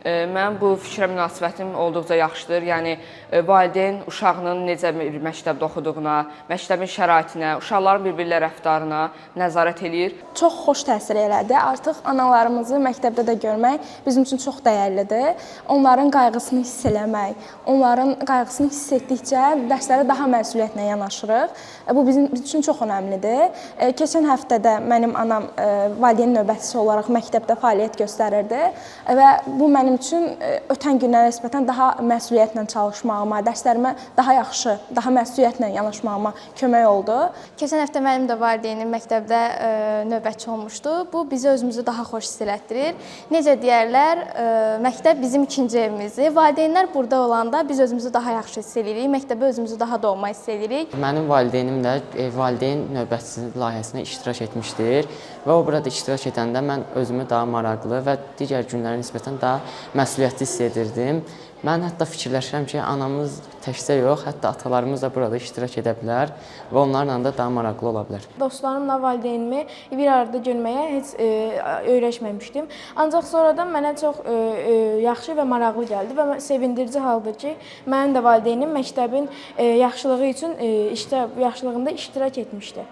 Mənim bu fikrə münasibətim olduqca yaxşıdır. Yəni valideyn uşağının necə bir məktəbdə oxuduğuna, məktəbin şəraitinə, uşaqların bir-birlə rəftarına nəzarət eləyir. Çox xoş təsir elədi. Artıq analarımızı məktəbdə də görmək bizim üçün çox dəyərlidir. Onların qayğısını hiss eləmək, onların qayğısını hiss etdikcə dərslərə daha məsuliyyətlə yanaşırıq. Bu bizim üçün çox önəmlidir. Keçən həftə də mənim anam valideyn növbətçisi olaraq məktəbdə fəaliyyət göstərirdi və bu mənim üçün ötən günlərə nisbətən daha məsuliyyətlə çalışmağıma, dərslərimə daha yaxşı, daha məsuliyyətlə yanaşmağıma kömək oldu. Keçən həftə mənim də valideynim məktəbdə növbətçi olmuşdu. Bu bizi özümüzü daha xoş hiss elətdirir. Necə deyərlər, məktəb bizim ikinci evimizdir. Valideynlər burada olanda biz özümüzü daha yaxşı hiss edirik, məktəbə özümüzü daha doğma hiss edirik. Mənim valideynim də valideyn növbətçisi layihəsində iştirak etmişdir və o burada iştirak edəndə mən özümü daha maraqlı və digər günlərə nisbətən daha məsuliyyətli hiss edirdim. Mən hətta fikirləşirəm ki, anamız təkcə yox, hətta atalarımız da burada iştirak edə bilər və onlarla da daha maraqlı ola bilər. Dostlarımla valideynimi bir arada görməyə heç öyrəşməmişdim. Ancaq sonradan mənə çox yaxşı və maraqlı gəldi və sevindirici haldır ki, mənim də valideynim məktəbin yaxşılığı üçün yaxşılığında iştirak etmişdi.